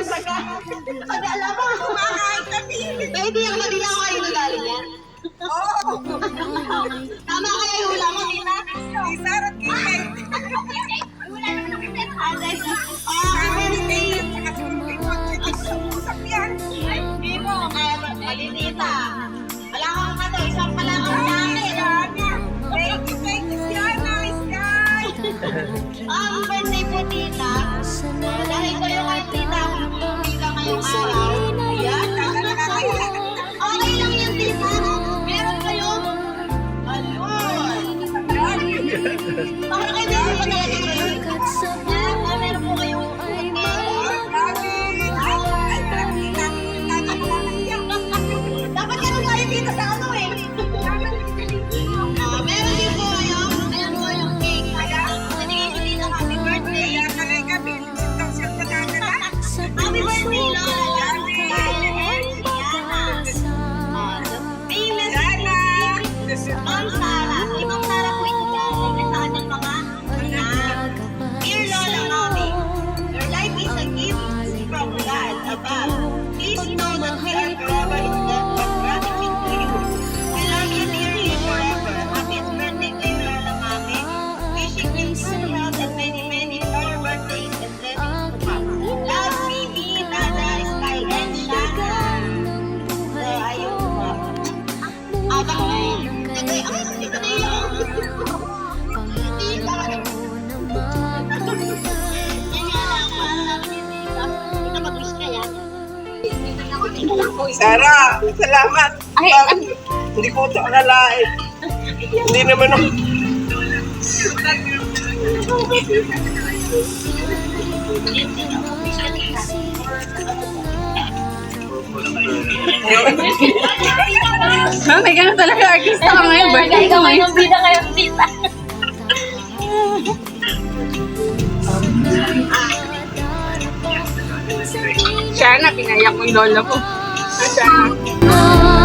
Sabi, alam mo, kumakain kami. Hindi yung Manila ko kayo nagaling yan. Oo. Tama kaya yung hula mo, tita? Isarot kikay. Wala naman ako sa tatay. Ay, hindi mo. Malinita. Wala kang ano, isang pala kang jacket. Thank you, Siana. Ang birthday po, tita. Dahil kayo kay tita, kung tita ngayong araw. Yan. Okay lang yan, tita. Meron kayo. Ayun. Bakit kayo dito pa talaga kayo? Meron po kayong dapat ganun tayo dito sa ano eh. Meron din po kayo. Ayan po yung cake. Nanigay ko dito happy birthday. Happy birthday, Lola. Ma'am Sara. Kay Ma'am Sara po ito galing sa kanyang mga anak. Dear Lola Mami, your life is a gift from God above. Please know that we are forever in debt of gratitude to you. We love you dearly forever. Happy birthday to you, Lola Mami. Wishing you good health and many, many more birthdays and blessings to come. Love, Mimi, Dada, Sky, and Shana. So, ayun po. Abang na yun. Ay, dito na yun. Tita. Yan nga lang, mahal namin yung tita. Tita, mag-wish ka yan. Sara, salamat. Ay, Hindi ko ito akalain. Hindi naman ako. May ganun talaga artista ka ngayon. Birthday ka ngayon. bida kayo, tita. Siya na, pinayak mo yung lola mo. Siya na.